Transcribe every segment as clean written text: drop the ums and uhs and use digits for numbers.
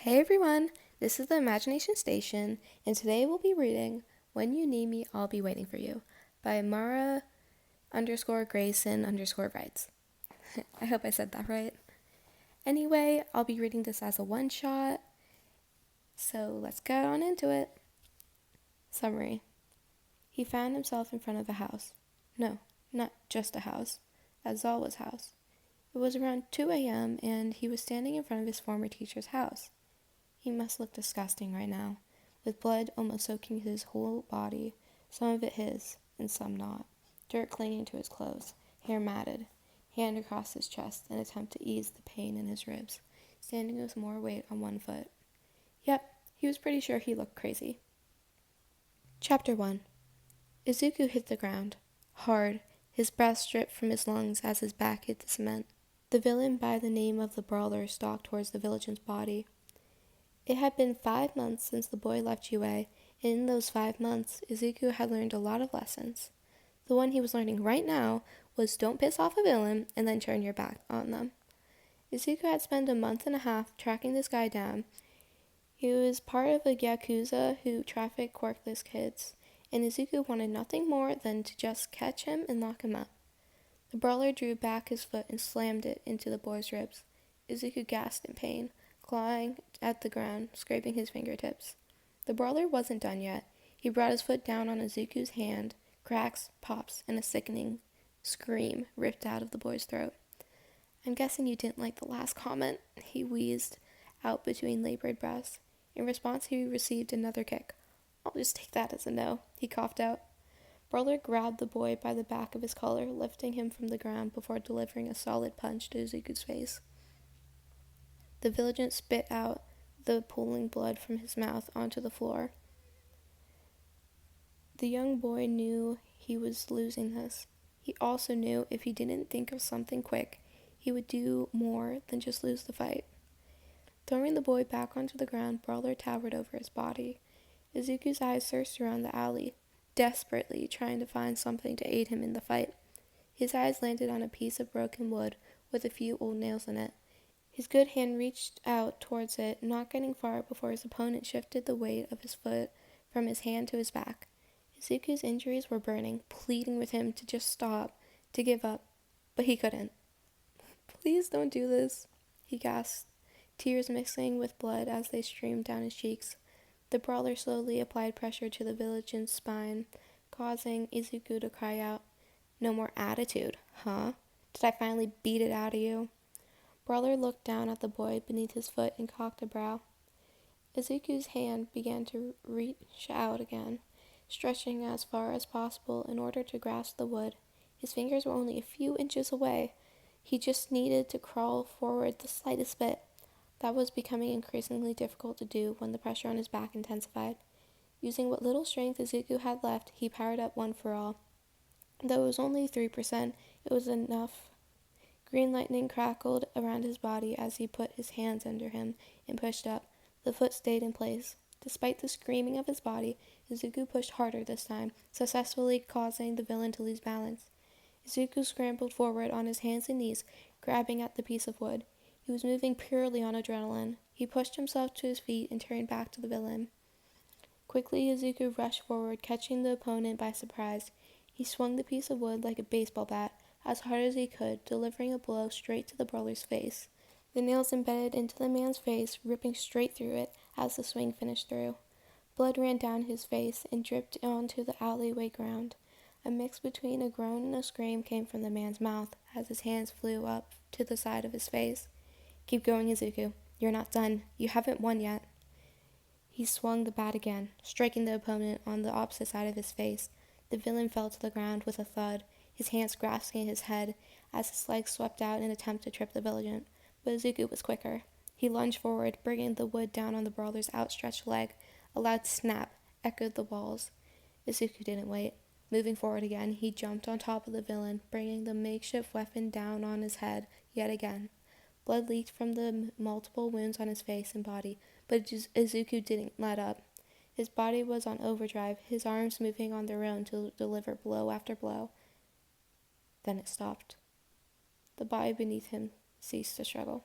Hey everyone, this is the Imagination Station, and today we'll be reading When You Need Me, I'll Be Waiting for You by Mara underscore Grayson underscore writes. I hope I said that right. Anyway, I'll be reading this as a one-shot, so let's get on into it. Summary. He found himself in front of a house. No, not just a house. Aizawa's house. It was around 2 a.m. and he was standing in front of his former teacher's house. He must look disgusting right now, with blood almost soaking his whole body, some of it his, and some not, dirt clinging to his clothes, hair matted, hand across his chest in an attempt to ease the pain in his ribs, standing with more weight on one foot. Yep, he was pretty sure he looked crazy. Chapter 1. Izuku hit the ground, hard, his breath stripped from his lungs as his back hit the cement. The villain by the name of the Brawler stalked towards the villagers' body. It had been 5 months since the boy left UA, and in those 5 months, Izuku had learned a lot of lessons. The one he was learning right now was don't piss off a villain and then turn your back on them. Izuku had spent a month and a half tracking this guy down. He was part of a Yakuza who trafficked quirkless kids, and Izuku wanted nothing more than to just catch him and lock him up. The brawler drew back his foot and slammed it into the boy's ribs. Izuku gasped in pain, clawing at the ground, scraping his fingertips. The brawler wasn't done yet. He brought his foot down on Izuku's hand. Cracks, pops, and a sickening scream ripped out of the boy's throat. I'm guessing you didn't like the last comment, he wheezed out between labored breaths. In response, he received another kick. I'll just take that as a no, he coughed out. Brawler grabbed the boy by the back of his collar, lifting him from the ground before delivering a solid punch to Izuku's face. The vigilant spit out the pooling blood from his mouth onto the floor. The young boy knew he was losing this. He also knew if he didn't think of something quick, he would do more than just lose the fight. Throwing the boy back onto the ground, Brawler towered over his body. Izuku's eyes searched around the alley, desperately trying to find something to aid him in the fight. His eyes landed on a piece of broken wood with a few old nails in it. His good hand reached out towards it, not getting far before his opponent shifted the weight of his foot from his hand to his back. Izuku's injuries were burning, pleading with him to just stop, to give up, but he couldn't. Please don't do this, he gasped, tears mixing with blood as they streamed down his cheeks. The brawler slowly applied pressure to the villagers' spine, causing Izuku to cry out, No more attitude, huh? Did I finally beat it out of you? Brawler looked down at the boy beneath his foot and cocked a brow. Izuku's hand began to reach out again, stretching as far as possible in order to grasp the wood. His fingers were only a few inches away. He just needed to crawl forward the slightest bit. That was becoming increasingly difficult to do when the pressure on his back intensified. Using what little strength Izuku had left, he powered up one for all. Though it was only 3%, it was enough. Green lightning crackled around his body as he put his hands under him and pushed up. The foot stayed in place. Despite the screaming of his body, Izuku pushed harder this time, successfully causing the villain to lose balance. Izuku scrambled forward on his hands and knees, grabbing at the piece of wood. He was moving purely on adrenaline. He pushed himself to his feet and turned back to the villain. Quickly, Izuku rushed forward, catching the opponent by surprise. He swung the piece of wood like a baseball bat, as hard as he could, delivering a blow straight to the brawler's face. The nails embedded into the man's face, ripping straight through it as the swing finished through. Blood ran down his face and dripped onto the alleyway ground. A mix between a groan and a scream came from the man's mouth as his hands flew up to the side of his face. Keep going, Izuku. You're not done. You haven't won yet. He swung the bat again, striking the opponent on the opposite side of his face. The villain fell to the ground with a thud, his hands grasping his head as his legs swept out in an attempt to trip the villain. But Izuku was quicker. He lunged forward, bringing the wood down on the brawler's outstretched leg. A loud snap echoed the walls. Izuku didn't wait. Moving forward again, he jumped on top of the villain, bringing the makeshift weapon down on his head yet again. Blood leaked from the multiple wounds on his face and body, but Izuku didn't let up. His body was on overdrive, his arms moving on their own to deliver blow after blow. Then it stopped. The body beneath him ceased to struggle.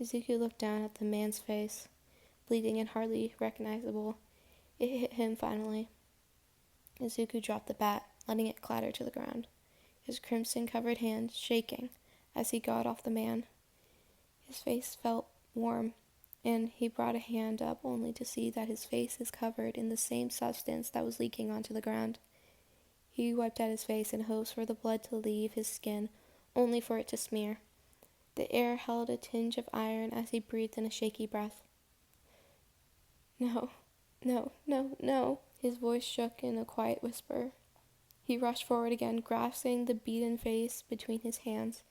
Izuku looked down at the man's face, bleeding and hardly recognizable. It hit him finally. Izuku dropped the bat, letting it clatter to the ground, his crimson-covered hand shaking as he got off the man. His face felt warm, and he brought a hand up only to see that his face is covered in the same substance that was leaking onto the ground. He wiped at his face in hopes for the blood to leave his skin, only for it to smear. The air held a tinge of iron as he breathed in a shaky breath. No, no, no, no. His voice shook in a quiet whisper. He rushed forward again, grasping the beaten face between his hands.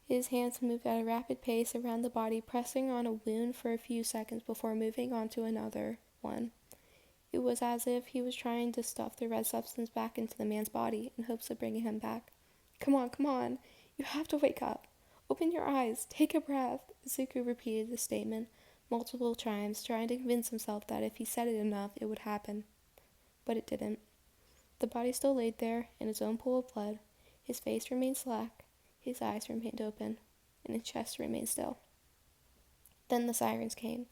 His hands moved at a rapid pace around the body, pressing on a wound for a few seconds before moving on to another one. It was as if he was trying to stuff the red substance back into the man's body in hopes of bringing him back. Come on, come on. You have to wake up. Open your eyes. Take a breath. Izuku repeated the statement multiple times, trying to convince himself that if he said it enough, it would happen. But it didn't. The body still laid there, in its own pool of blood. His face remained slack, his eyes remained open, and his chest remained still. Then the sirens came.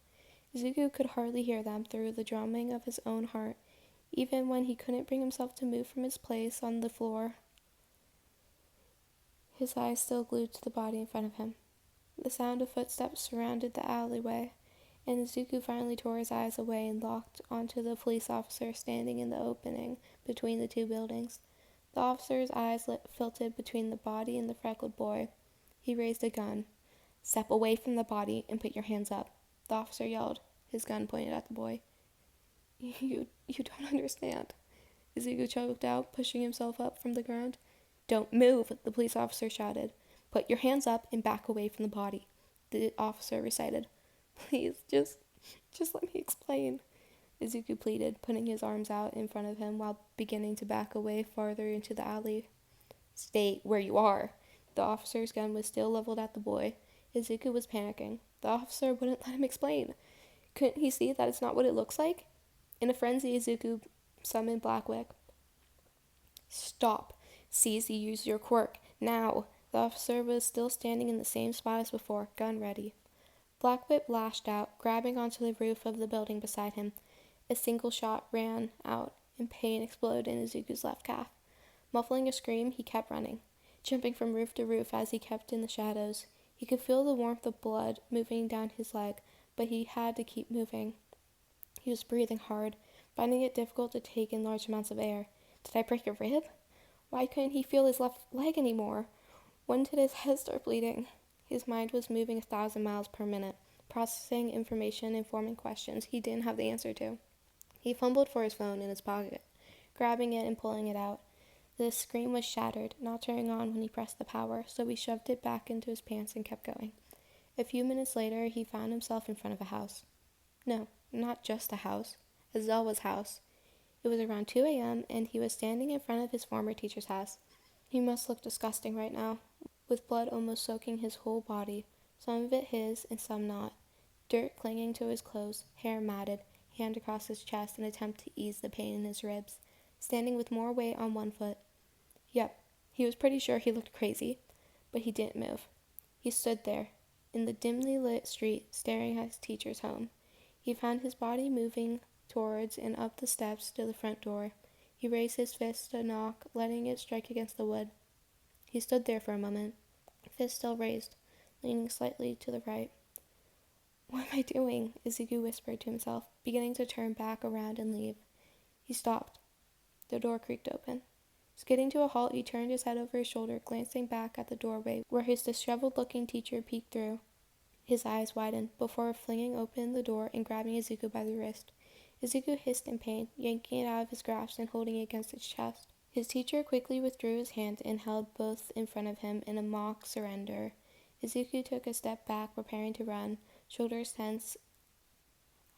Izuku could hardly hear them through the drumming of his own heart, even when he couldn't bring himself to move from his place on the floor, his eyes still glued to the body in front of him. The sound of footsteps surrounded the alleyway, and Izuku finally tore his eyes away and locked onto the police officer standing in the opening between the two buildings. The officer's eyes filtered between the body and the freckled boy. He raised a gun. Step away from the body and put your hands up, the officer yelled, his gun pointed at the boy. You don't understand, Izuku choked out, pushing himself up from the ground. Don't move, the police officer shouted. Put your hands up and back away from the body, the officer recited. Please, just let me explain, Izuku pleaded, putting his arms out in front of him while beginning to back away farther into the alley. Stay where you are. The officer's gun was still leveled at the boy. Izuku was panicking. The officer wouldn't let him explain. Couldn't he see that it's not what it looks like? In a frenzy, Izuku summoned Blackwick. Stop. Seize use your quirk. Now. The officer was still standing in the same spot as before, gun ready. Blackwick lashed out, grabbing onto the roof of the building beside him. A single shot ran out, and pain exploded in Izuku's left calf. Muffling a scream, he kept running, jumping from roof to roof as he kept in the shadows. He could feel the warmth of blood moving down his leg, but he had to keep moving. He was breathing hard, finding it difficult to take in large amounts of air. Did I break a rib? Why couldn't he feel his left leg anymore? When did his head start bleeding? His mind was moving 1,000 miles per minute, processing information and forming questions he didn't have the answer to. He fumbled for his phone in his pocket, grabbing it and pulling it out. The screen was shattered, not turning on when he pressed the power, so he shoved it back into his pants and kept going. A few minutes later, he found himself in front of a house. No, not just a house. Aizawa's house. It was around 2 a.m., and he was standing in front of his former teacher's house. He must look disgusting right now, with blood almost soaking his whole body, some of it his and some not. Dirt clinging to his clothes, hair matted, hand across his chest in an attempt to ease the pain in his ribs, standing with more weight on one foot. Yep, he was pretty sure he looked crazy, but he didn't move. He stood there, in the dimly lit street, staring at his teacher's home. He found his body moving towards and up the steps to the front door. He raised his fist to knock, letting it strike against the wood. He stood there for a moment, fist still raised, leaning slightly to the right. What am I doing? Izuku whispered to himself, beginning to turn back around and leave. He stopped. The door creaked open. Skidding to a halt, he turned his head over his shoulder, glancing back at the doorway where his disheveled-looking teacher peeked through. His eyes widened before flinging open the door and grabbing Izuku by the wrist. Izuku hissed in pain, yanking it out of his grasp and holding it against his chest. His teacher quickly withdrew his hand and held both in front of him in a mock surrender. Izuku took a step back, preparing to run, shoulders tense,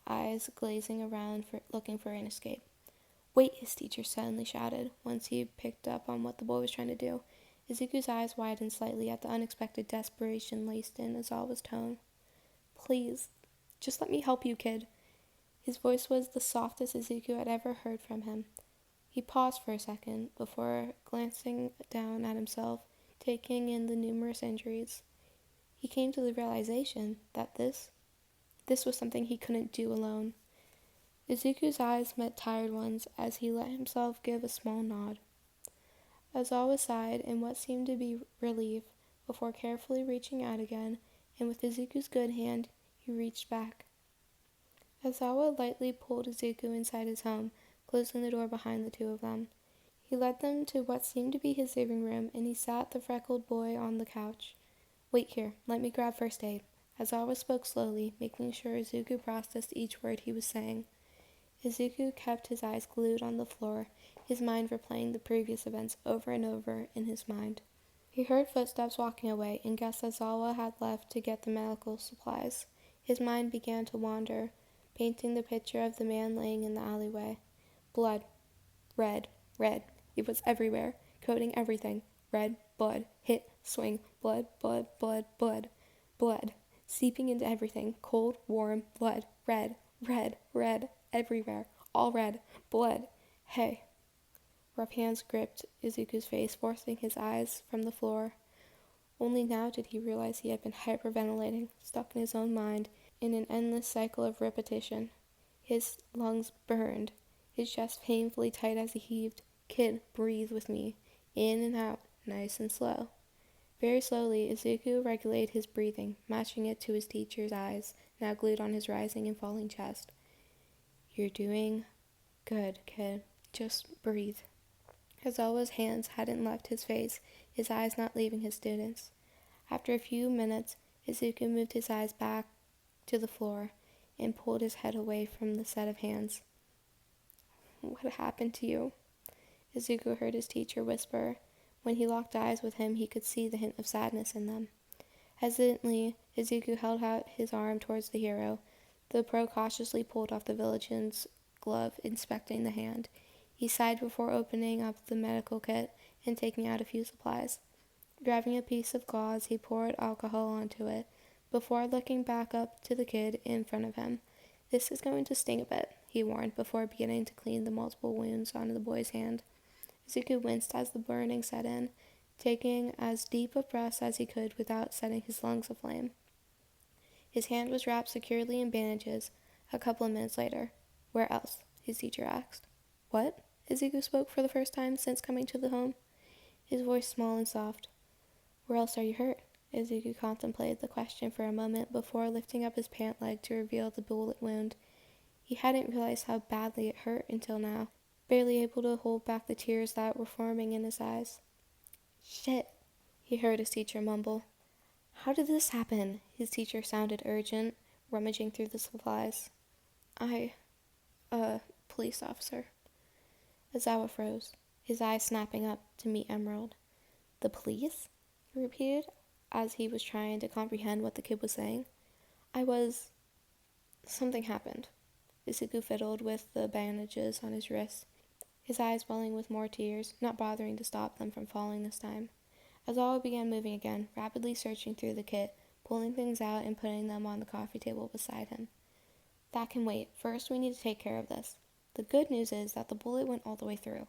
eyes glazing around, looking for an escape. Wait, his teacher suddenly shouted, once he picked up on what the boy was trying to do. Izuku's eyes widened slightly at the unexpected desperation laced in Aizawa's tone. Please, just let me help you, kid. His voice was the softest Izuku had ever heard from him. He paused for a second before glancing down at himself, taking in the numerous injuries. He came to the realization that this was something he couldn't do alone. Izuku's eyes met tired ones as he let himself give a small nod. Aizawa sighed in what seemed to be relief before carefully reaching out again, and with Izuku's good hand, he reached back. Aizawa lightly pulled Izuku inside his home, closing the door behind the two of them. He led them to what seemed to be his living room, and he sat the freckled boy on the couch. "Wait here, let me grab first aid." Aizawa spoke slowly, making sure Izuku processed each word he was saying. Izuku kept his eyes glued on the floor, his mind replaying the previous events over and over in his mind. He heard footsteps walking away and guessed Aizawa had left to get the medical supplies. His mind began to wander, painting the picture of the man laying in the alleyway. Blood. Red. Red. It was everywhere, coating everything. Red, blood, hit, swing, blood, blood, blood, blood, blood. Seeping into everything, cold, warm, blood, red, red, red, everywhere, all red, blood. Hey. Rough hands gripped Izuku's face, forcing his eyes from the floor. Only now did he realize he had been hyperventilating, stuck in his own mind, in an endless cycle of repetition. His lungs burned, his chest painfully tight as he heaved. "Kid, breathe with me. In and out, nice and slow." Very slowly, Izuku regulated his breathing, matching it to his teacher's eyes, now glued on his rising and falling chest. "You're doing good, kid. Just breathe." Aizawa's hands hadn't left his face, his eyes not leaving his students. After a few minutes, Izuku moved his eyes back to the floor and pulled his head away from the set of hands. "What happened to you?" Izuku heard his teacher whisper. When he locked eyes with him, he could see the hint of sadness in them. Hesitantly, Izuku held out his arm towards the hero. The pro cautiously pulled off the villain's glove, inspecting the hand. He sighed before opening up the medical kit and taking out a few supplies. Grabbing a piece of gauze, he poured alcohol onto it, before looking back up to the kid in front of him. "This is going to sting a bit," he warned, before beginning to clean the multiple wounds on the boy's hand. Izuku winced as the burning set in, taking as deep a breath as he could without setting his lungs aflame. His hand was wrapped securely in bandages. A couple of minutes later. "Where else?" his teacher asked. "What?" Izuku spoke for the first time since coming to the home, his voice small and soft. "Where else are you hurt?" Izuku contemplated the question for a moment before lifting up his pant leg to reveal the bullet wound. He hadn't realized how badly it hurt until now, barely able to hold back the tears that were forming in his eyes. "Shit," he heard his teacher mumble. "How did this happen?" His teacher sounded urgent, rummaging through the supplies. Police officer." Aizawa froze, his eyes snapping up to meet Emerald. "The police?" he repeated, as he was trying to comprehend what the kid was saying. Something happened." Izuku fiddled with the bandages on his wrists, his eyes welling with more tears, not bothering to stop them from falling this time. Aizawa began moving again, rapidly searching through the kit, pulling things out and putting them on the coffee table beside him. "That can wait. First, we need to take care of this. The good news is that the bullet went all the way through,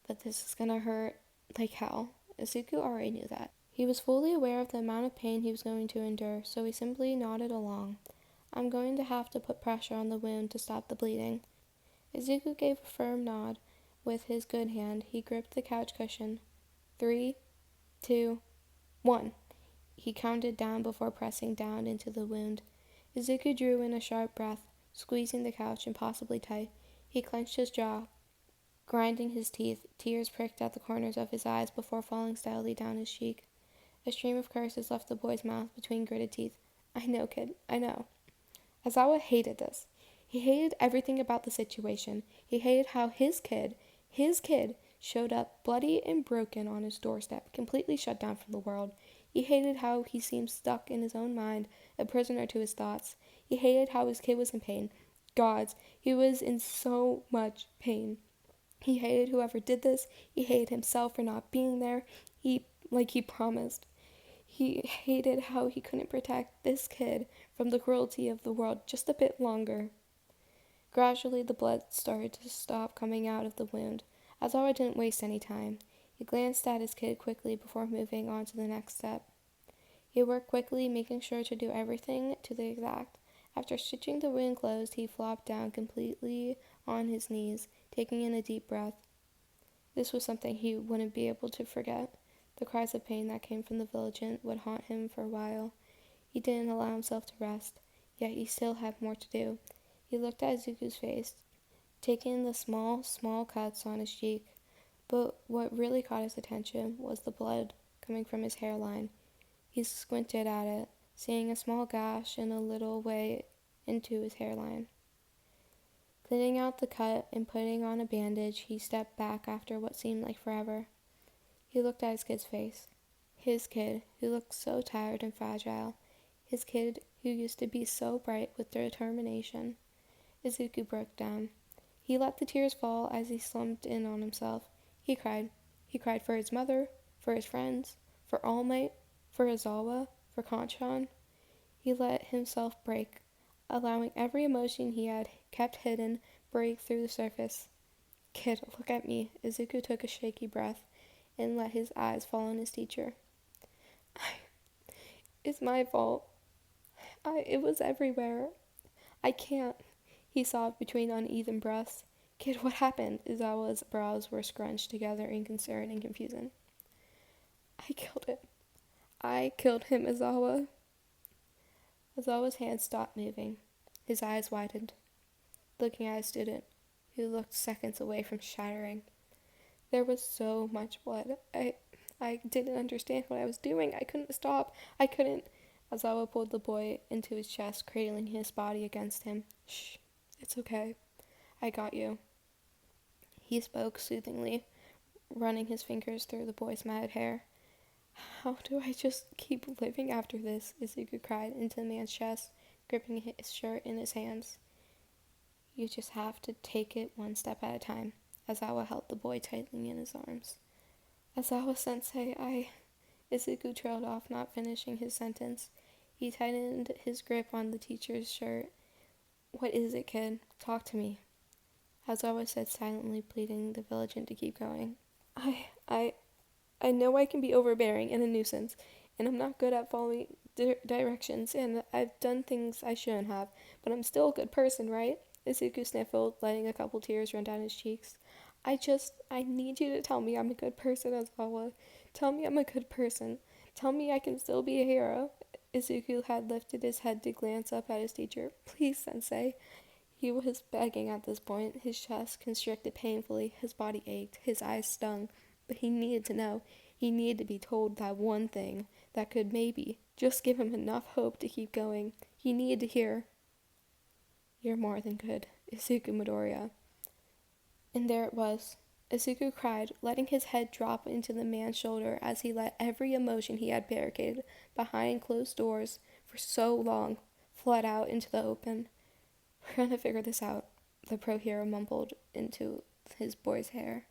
but this is gonna hurt like hell." Izuku already knew that. He was fully aware of the amount of pain he was going to endure, so he simply nodded along. "I'm going to have to put pressure on the wound to stop the bleeding." Izuku gave a firm nod. With his good hand, he gripped the couch cushion. 3, 2, 1. He counted down before pressing down into the wound. Izuku drew in a sharp breath, squeezing the couch impossibly tight. He clenched his jaw, grinding his teeth. Tears pricked at the corners of his eyes before falling steadily down his cheek. A stream of curses left the boy's mouth between gritted teeth. "I know, kid, I know." Aizawa hated this. He hated everything about the situation. He hated how his kid, showed up bloody and broken on his doorstep, completely shut down from the world. He hated how he seemed stuck in his own mind, a prisoner to his thoughts. He hated how his kid was in pain. Gods, he was in so much pain. He hated whoever did this. He hated himself for not being there, like he promised. He hated how he couldn't protect this kid from the cruelty of the world just a bit longer. Gradually, the blood started to stop coming out of the wound. Aizawa didn't waste any time. He glanced at his kid quickly before moving on to the next step. He worked quickly, making sure to do everything to the exact. After stitching the wound closed, he flopped down completely on his knees, taking in a deep breath. This was something he wouldn't be able to forget. The cries of pain that came from the villagers would haunt him for a while. He didn't allow himself to rest, yet he still had more to do. He looked at Izuku's face, taking the small cuts on his cheek. But what really caught his attention was the blood coming from his hairline. He squinted at it, seeing a small gash in a little way into his hairline. Cleaning out the cut and putting on a bandage, he stepped back after what seemed like forever. He looked at his kid's face. His kid, who looked so tired and fragile. His kid, who used to be so bright with determination. Izuku broke down. He let the tears fall as he slumped in on himself. He cried. He cried for his mother, for his friends, for All Might, for Aizawa, for Kanchan. He let himself break, allowing every emotion he had kept hidden break through the surface. Kid, look at me. Izuku took a shaky breath and let his eyes fall on his teacher. It's my fault. It was everywhere. I can't. He sobbed between uneven breaths. Kid, what happened? Aizawa's brows were scrunched together in concern and confusion. I killed him. I killed him, Aizawa. Aizawa's hands stopped moving. His eyes widened, looking at his student, who looked seconds away from shattering. There was so much blood. I didn't understand what I was doing. I couldn't stop. I couldn't. Aizawa pulled the boy into his chest, cradling his body against him. Shh, it's okay. I got you. He spoke soothingly, running his fingers through the boy's matted hair. How do I just keep living after this? Izuku cried into the man's chest, gripping his shirt in his hands. You just have to take it one step at a time. Aizawa held the boy tightly in his arms. Aizawa-sensei, Izuku trailed off, not finishing his sentence. He tightened his grip on the teacher's shirt. What is it, kid? Talk to me. Aizawa said silently, pleading the vigilant to keep going. I know I can be overbearing and a nuisance, and I'm not good at following directions, and I've done things I shouldn't have, but I'm still a good person, right? Izuku sniffled, letting a couple tears run down his cheeks. I need you to tell me I'm a good person, Aizawa. Tell me I'm a good person. Tell me I can still be a hero. Izuku had lifted his head to glance up at his teacher. Please, sensei. He was begging at this point, his chest constricted painfully, his body ached, his eyes stung. But he needed to know. He needed to be told that one thing that could maybe just give him enough hope to keep going. He needed to hear, You're more than good, Izuku Midoriya. And there it was. Izuku cried, letting his head drop into the man's shoulder as he let every emotion he had barricaded behind closed doors for so long flood out into the open. We're gonna figure this out, the pro hero mumbled into his boy's hair.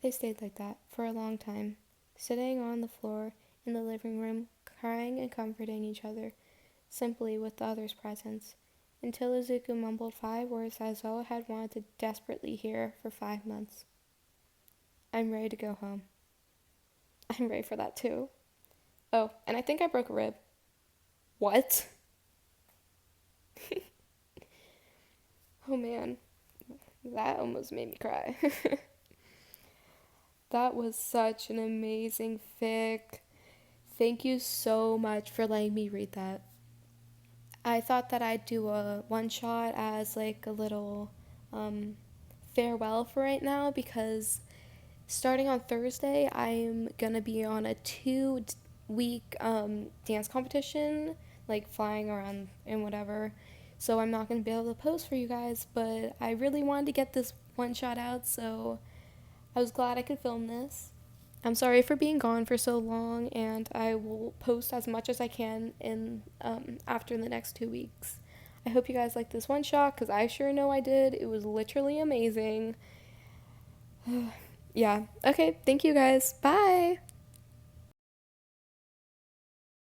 They stayed like that for a long time, sitting on the floor in the living room, crying and comforting each other, simply with the other's presence, until Izuku mumbled 5 words that Aizawa had wanted to desperately hear for 5 months. I'm ready to go home. I'm ready for that too. Oh, and I think I broke a rib. What? Oh man, that almost made me cry. That was such an amazing fic. Thank you so much for letting me read that. I thought that I'd do a one shot as like a little farewell for right now, because starting on Thursday I'm gonna be on a 2-week dance competition, like flying around and whatever, so I'm not gonna be able to post for you guys, but I really wanted to get this one shot out, so I was glad I could film this. I'm sorry for being gone for so long, and I will post as much as I can in after the next 2 weeks. I hope you guys like this one shot, because I sure know I did. It was literally amazing. Yeah. Okay, thank you guys. Bye!